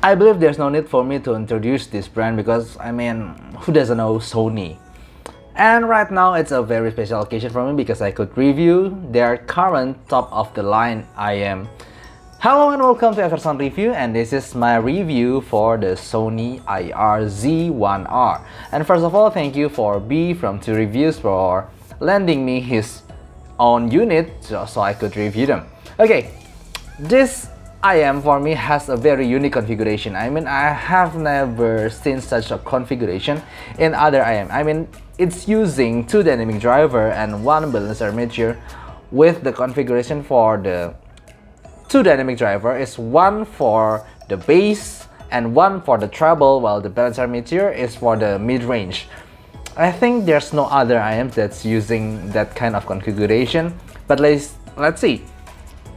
I believe there's no need for me to introduce this brand because, I mean, who doesn't know Sony? And right now it's a very special occasion for me because I could review their current top of the line IM. Hello and welcome to Aftersound Review, and this is my review for the Sony Ier Z1R. And first of all, thank you for B from tworeviews for lending me his own unit so I could review them. Okay, this IM for me has a very unique configuration. I mean, I have never seen such a configuration in other IM. I mean, it's using 2 dynamic driver and 1 balance armature, with the configuration for the 2 dynamic driver is 1 for the bass and 1 for the treble, while the balance armature is for the mid-range. I think there's no other IM that's using that kind of configuration, but let's see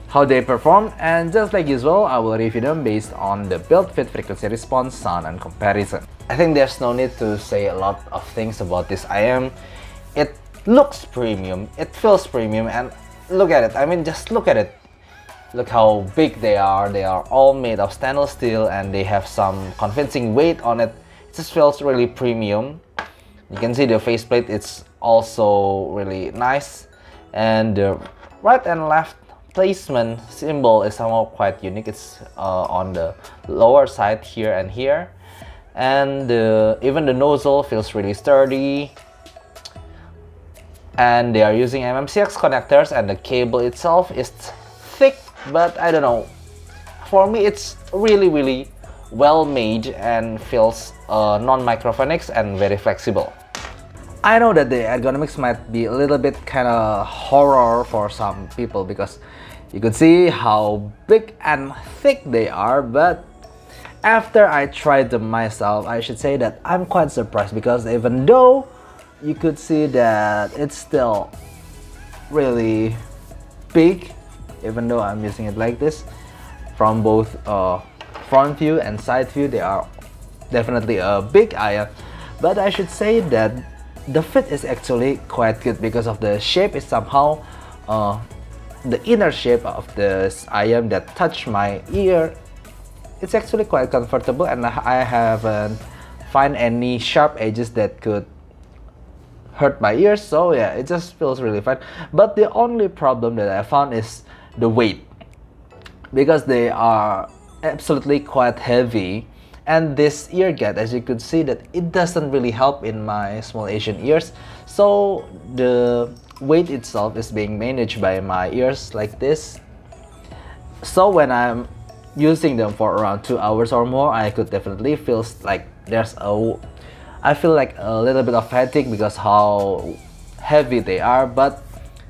how they perform, and just like usual, I will review them based on the build, fit, frequency response, sound, and comparison. I think there's no need to say a lot of things about this IM. It looks premium, it feels premium, and look at it. I mean, just look at it. Look how big they are. They are all made of stainless steel and they have some convincing weight on it. It just feels really premium. You can see the faceplate, it's also really nice, and the right and left placement symbol is somehow quite unique. It's on the lower side here and here, and even the nozzle feels really sturdy, and they are using MMCX connectors, and the cable itself is thick, but I don't know, for me it's really well made and feels non-microphonics and very flexible. I know that the ergonomics might be a little bit kind of horror for some people because you could see how big and thick they are, but after I tried them myself, I should say that I'm quite surprised, because even though you could see that it's still really big, even though I'm using it like this, from both front view and side view, they are definitely a big IM, but I should say that the fit is actually quite good because of the shape is somehow the inner shape of this IM that touch my ear. It's actually quite comfortable, and I haven't find any sharp edges that could hurt my ears, so yeah, it just feels really fine. But the only problem that I found is the weight, because they are absolutely quite heavy, and this ear gap, as you could see, that it doesn't really help in my small Asian ears, so the weight itself is being managed by my ears like this. So when I'm using them for around 2 hours or more, I could definitely feel like I feel like a little bit of fatigue because how heavy they are. But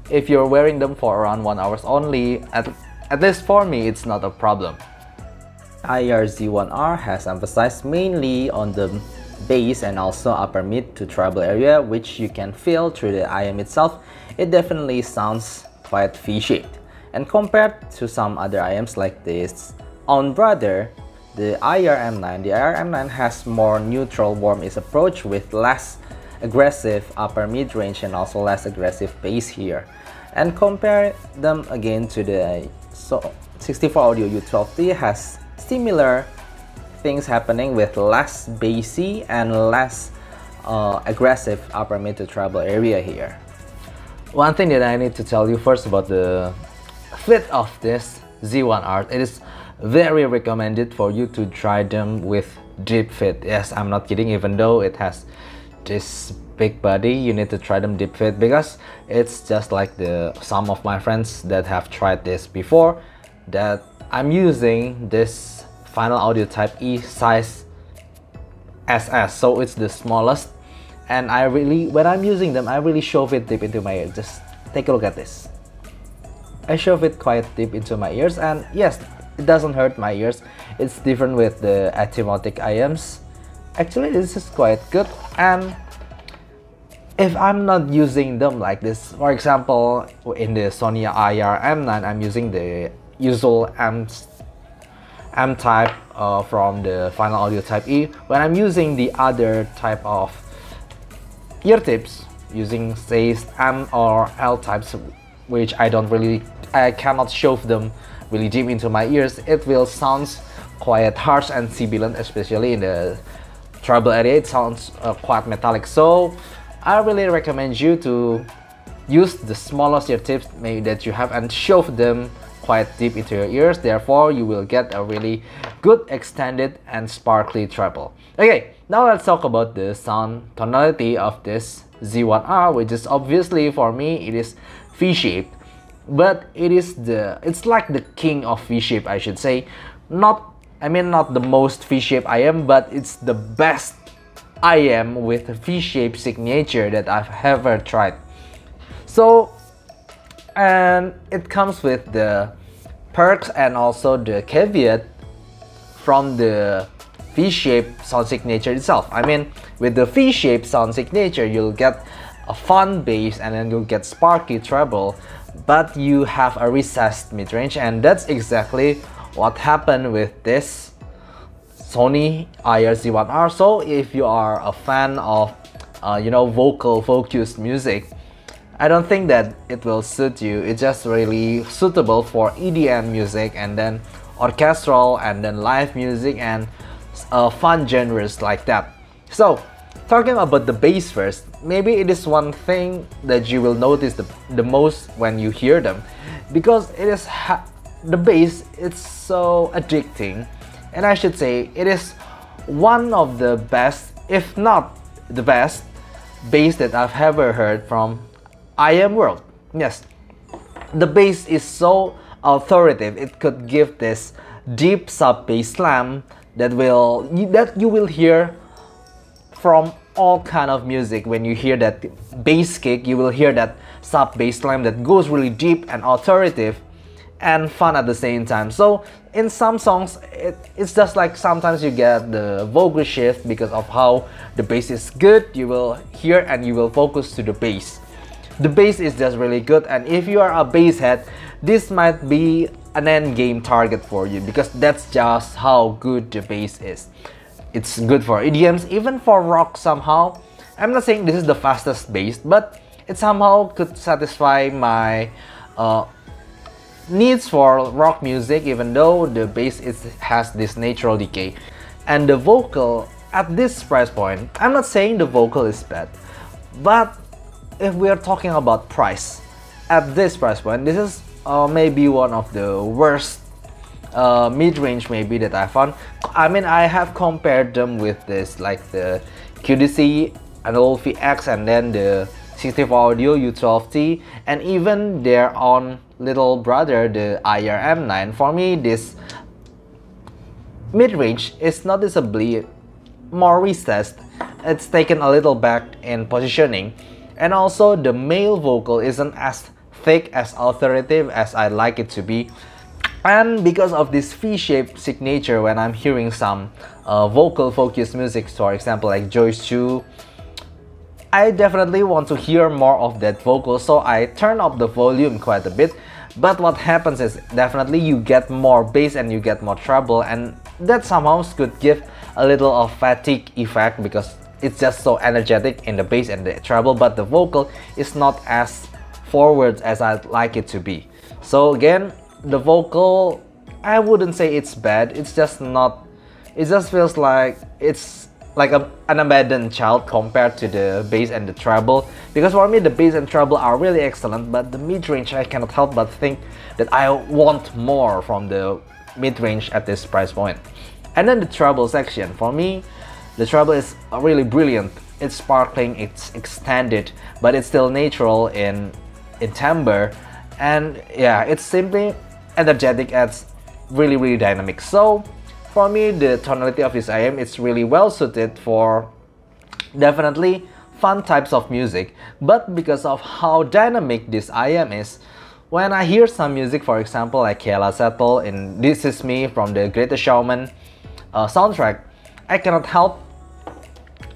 if you're wearing them for around 1 hour only, at least for me, it's not a problem. Ier Z1R has emphasized mainly on the bass and also upper mid to treble area, which you can feel through the IM itself. It definitely sounds quite V-shaped, and compared to some other IMs like this own brother, the Ier M9, the Ier M9 has more neutral warm-ish approach with less aggressive upper mid range and also less aggressive bass here. And compare them again to the 64 Audio U12T, has similar things happening with less bassy and less aggressive upper mid to treble area here. One thing that I need to tell you first about the fit of this Z1R, it is very recommended for you to try them with deep fit. Yes, I'm not kidding, even though it has this big body, you need to try them deep fit, because it's just like some of my friends that have tried this before, that I'm using this Final Audio Type E size SS, so it's the smallest, and when I'm using them, I really shove it deep into my ear. Just take a look at this. I shove it quite deep into my ears, and yes, it doesn't hurt my ears. It's different with the Atmosic IMs. Actually, this is quite good, and if I'm not using them like this, for example, in the Sony Ier M9, I'm using the usual M type from the Final Audio Type E. When I'm using the other type of ear tips, using say M or L types, which I cannot shove them really deep into my ears, it will sound quite harsh and sibilant, especially in the treble area. It sounds quite metallic, so I really recommend you to use the smallest ear tips maybe that you have and shove them quite deep into your ears. Therefore, you will get a really good extended and sparkly treble. Okay, now let's talk about the sound tonality of this Z1R, which is obviously for me it is V-shaped, but it's like the king of V-shape, I should say. Not the most V-shape IM, but it's the best IM with V-shape signature that I've ever tried. So, and it comes with the perks and also the caveat from the V-shape sound signature itself. I mean, with the V-shape sound signature, you'll get a fun bass and then you'll get sparky treble, but you have a recessed mid-range, and that's exactly what happened with this Sony Ier Z1R. So if you are a fan of vocal focused music, I don't think that it will suit you. It's just really suitable for EDM music and then orchestral and then live music and fun genres like that. So talking about the bass first, maybe it is one thing that you will notice the most when you hear them, because it is the bass, it's so addicting, and I should say it is one of the best, if not the best, bass that I've ever heard from IM world. Yes, the bass is so authoritative. It could give this deep sub bass slam that you will hear from all kind of music. When you hear that bass kick, you will hear that sub bass slam that goes really deep and authoritative and fun at the same time. So in some songs, it's just like sometimes you get the vocal shift because of how the bass is good. You will hear and you will focus to the bass. The bass is just really good, and if you are a bass head, this might be an end game target for you, because that's just how good the bass is. It's good for EDMs, even for rock somehow. I'm not saying this is the fastest bass, but it somehow could satisfy my needs for rock music, even though the bass has this natural decay. And the vocal at this price point, I'm not saying the vocal is bad, but if we are talking about price, at this price point, this is maybe one of the worst mid-range maybe that I found. I mean, I have compared them with this, like the Qdc Anole VX and then the 64 Audio U12T, and even their own little brother, the Ier M9. For me, this mid-range is noticeably more recessed. It's taken a little back in positioning, and also the male vocal isn't as thick, as authoritative as I like it to be. And because of this V-shaped signature, when I'm hearing some vocal focused music, for example like Joyce Chu, I definitely want to hear more of that vocal, so I turn up the volume quite a bit. But what happens is definitely you get more bass and you get more treble, and that somehow could give a little of fatigue effect because it's just so energetic in the bass and the treble, but the vocal is not as forward as I'd like it to be. So again, the vocal, I wouldn't say it's bad, it's just not, it just feels like it's like an abandoned child compared to the bass and the treble, because for me the bass and treble are really excellent, but the mid-range I cannot help but think that I want more from the mid-range at this price point. And then the treble section, for me the treble is really brilliant. It's sparkling, it's extended, but it's still natural in timbre, and yeah, it's simply energetic and really dynamic. So for me, the tonality of this IM is really well suited for definitely fun types of music. But because of how dynamic this IM is, when I hear some music, for example like Keala Settle in This Is Me from the Greatest Showman soundtrack, I cannot help,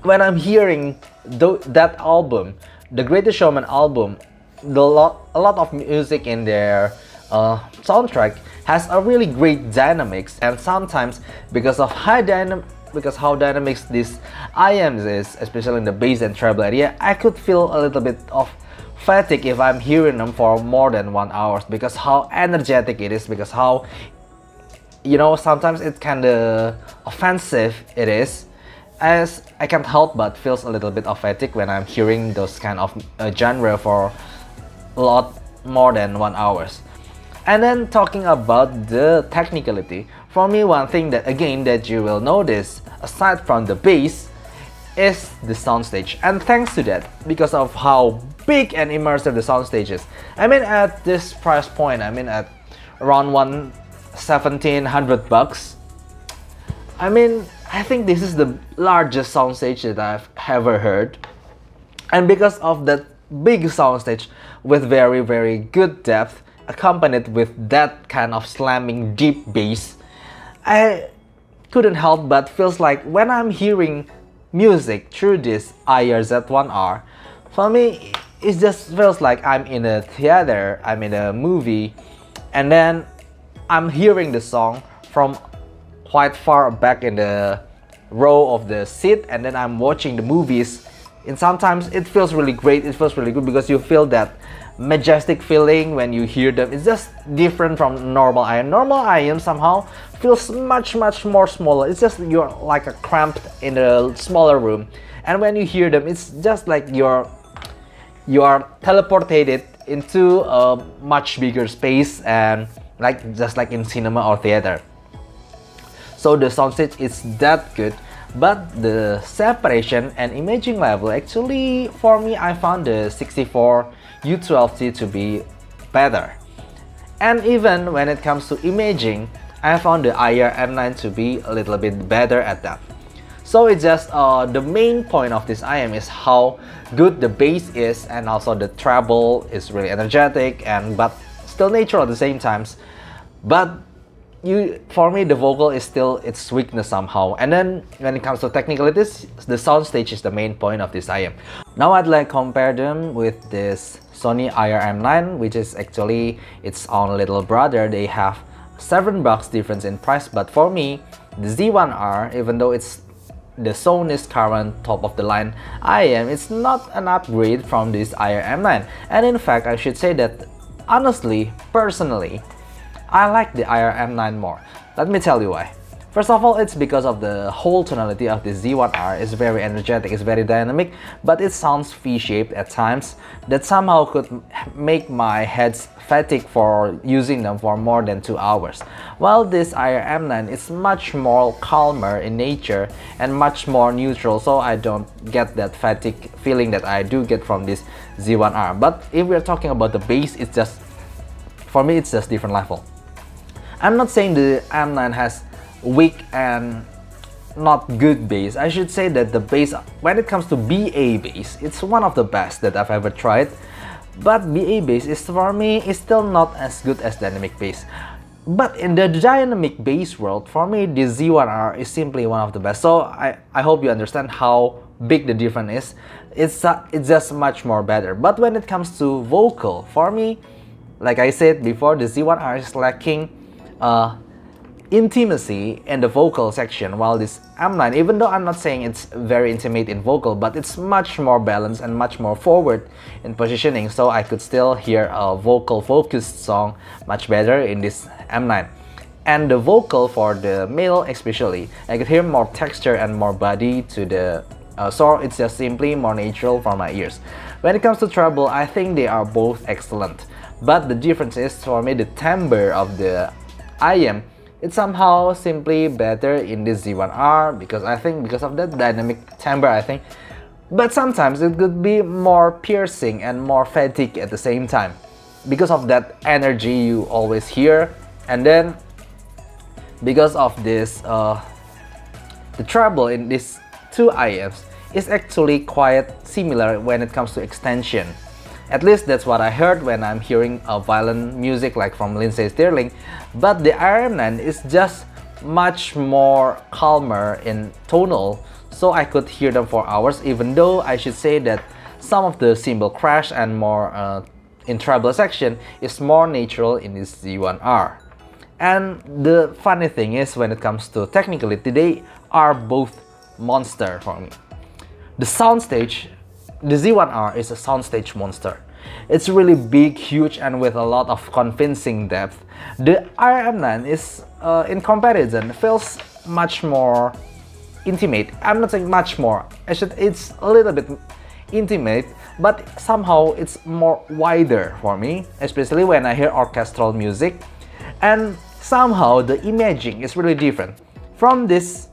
when I'm hearing that album, the Greatest Showman album, a lot of music in their soundtrack has a really great dynamics, and sometimes because of how dynamics this IMs is, especially in the bass and treble area, I could feel a little bit of fatigue if I'm hearing them for more than 1 hour, because how energetic it is, because how you know, sometimes it kinda offensive it is, as I can't help but feels a little bit of fatigue when I'm hearing those kind of genre for a lot more than 1 hour. And then talking about the technicality, for me one thing that again that you will notice aside from the bass is the soundstage. And thanks to that, because of how big and immersive the soundstage is, I mean at this price point, I mean at around $1,700, I mean I think this is the largest soundstage that I've ever heard. And because of that big soundstage with very good depth, accompanied with that kind of slamming deep bass, I couldn't help but feels like when I'm hearing music through this Ier Z1R, for me it just feels like I'm in a theater, I'm in a movie, and then I'm hearing the song from quite far back in the row of the seat, and then I'm watching the movies. And sometimes it feels really great, it feels really good because you feel that majestic feeling when you hear them. It's just different from normal IM. Normal IM somehow feels much more smaller. It's just you're like a cramped in a smaller room, and when you hear them, it's just like you are teleported into a much bigger space, and just like in cinema or theater. So the soundstage is that good. But the separation and imaging level, actually for me I found the 64 U12T to be better. And even when it comes to imaging, I found the Ier M9 to be a little bit better at that. So it's just the main point of this IM is how good the bass is, and also the treble is really energetic but still natural at the same times. But for me, the vocal is still its weakness somehow. And then when it comes to technicalities, the soundstage is the main point of this IM. Now I'd like to compare them with this Sony Ier M9, which is actually its own little brother. They have $7 difference in price, but for me, the Z1R, even though it's the Sony's current top of the line IM, it's not an upgrade from this Ier M9. And in fact, I should say that honestly, personally, I like the Ier M9 more. Let me tell you why. First of all, it's because of the whole tonality of the Z1R is very energetic, it's very dynamic, but it sounds V-shaped at times that somehow could make my heads fatigue for using them for more than 2 hours. While this Ier M9 is much more calmer in nature and much more neutral, so I don't get that fatigue feeling that I do get from this Z1R. But if we're talking about the bass, it's just, for me, it's just different level. I'm not saying the M9 has weak and not good bass. I should say that the bass, when it comes to BA bass, it's one of the best that I've ever tried. But BA bass is, for me, is still not as good as dynamic bass. But in the dynamic bass world, for me, the Z1R is simply one of the best. So I hope you understand how big the difference is. It's just much more better. But when it comes to vocal, for me, like I said before, the Z1R is lacking intimacy in the vocal section, while this M9, even though I'm not saying it's very intimate in vocal, but it's much more balanced and much more forward in positioning, so I could still hear a vocal focused song much better in this M9. And the vocal for the male especially, I could hear more texture and more body to the so it's just simply more natural for my ears. When it comes to treble, I think they are both excellent, but the difference is, for me, the timbre of the IM, it's somehow simply better in this Z1R, because I think because of that dynamic timbre, I think. But sometimes it could be more piercing and more fatigue at the same time because of that energy you always hear. And then because of this the treble in these two IMs is actually quite similar when it comes to extension. At least that's what I heard when I'm hearing violent music like from Lindsey Stirling. But the Ier M9 is just much more calmer in tonal, so I could hear them for hours, even though I should say that some of the cymbal crash and more in treble section is more natural in this Z1R. And the funny thing is, when it comes to technicality, they are both monster for me. The soundstage, the Z1R is a soundstage monster. It's really big, huge, and with a lot of convincing depth. The RM9 is, in comparison, feels much more intimate. I'm not saying much more, it's a little bit intimate, but somehow it's more wider for me, especially when I hear orchestral music. And somehow the imaging is really different from this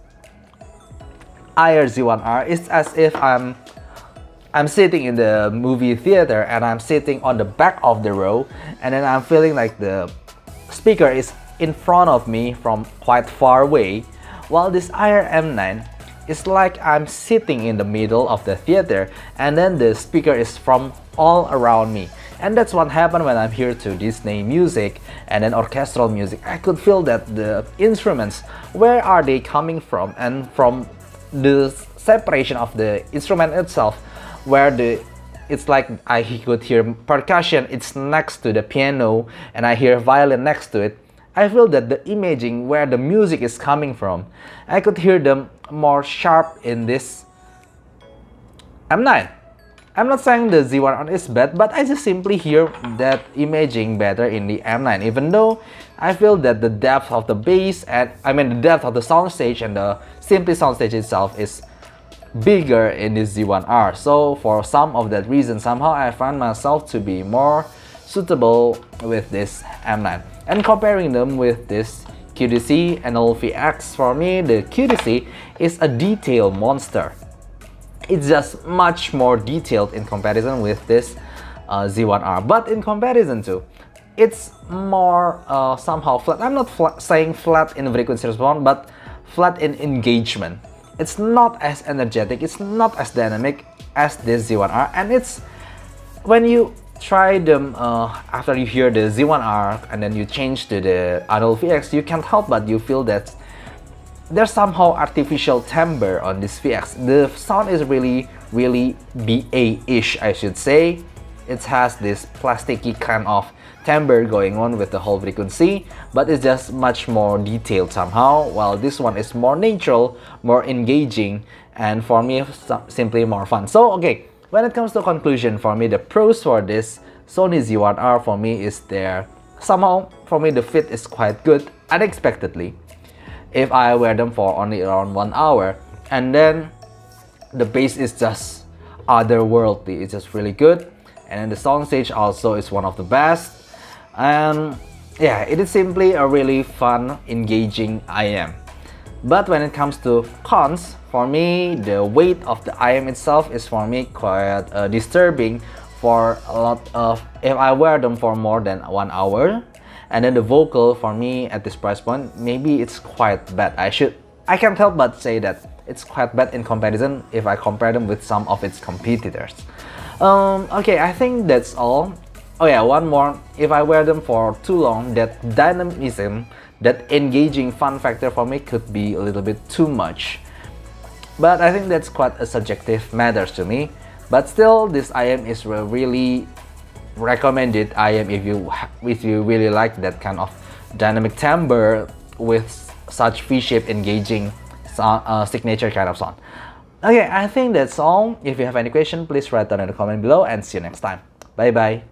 Ier Z1R. It's as if I'm sitting in the movie theater and I'm sitting on the back of the row, and then I'm feeling like the speaker is in front of me from quite far away, while this Ier M9 is like I'm sitting in the middle of the theater and then the speaker is from all around me. And that's what happened when I'm here to Disney music and then orchestral music. I could feel that the instruments, where are they coming from, and from the separation of the instrument itself, where it's like I could hear percussion, it's next to the piano, and I hear violin next to it. I feel that the imaging, where the music is coming from, I could hear them more sharp in this M9. I'm not saying the Z1R is bad, but I just simply hear that imaging better in the M9, even though I feel that the depth of the bass, and the depth of the soundstage and the simply soundstage itself is bigger in this Z1R. So for some of that reason, somehow I find myself to be more suitable with this M9. And comparing them with this Qdc Anole VX, for me the Qdc is a detail monster. It's just much more detailed in comparison with this Z1R, but in comparison to, it's more somehow flat. I'm not saying flat in frequency response, but flat in engagement. It's not as energetic, it's not as dynamic as this Z1R, and it's when you try them after you hear the Z1R and then you change to the Anole VX, you can't help but you feel that there's somehow artificial timbre on this VX. The sound is really BA-ish, I should say. It has this plasticky kind of timbre going on with the whole frequency, but it's just much more detailed somehow, while this one is more natural, more engaging, and for me simply more fun. So okay, when it comes to conclusion, for me the pros for this Sony Z1R for me is there. Somehow for me the fit is quite good, unexpectedly, if I wear them for only around 1 hour, and then the bass is just otherworldly. It's just really good, and then the soundstage also is one of the best. And yeah, it is simply a really fun, engaging IM. But when it comes to cons, for me the weight of the IM itself is for me quite disturbing for a lot of, if I wear them for more than 1 hour. And then the vocal for me at this price point, maybe it's quite bad. I can't help but say that it's quite bad in comparison if I compare them with some of its competitors. Okay, I think that's all. Oh yeah, one more. If I wear them for too long, that dynamism, that engaging fun factor for me could be a little bit too much. But I think that's quite a subjective matter to me. But still, this IM is a really recommended IM if you really like that kind of dynamic timbre with such V-shaped engaging signature kind of sound. Okay, I think that's all. If you have any question, please write down in the comment below, and see you next time. Bye bye.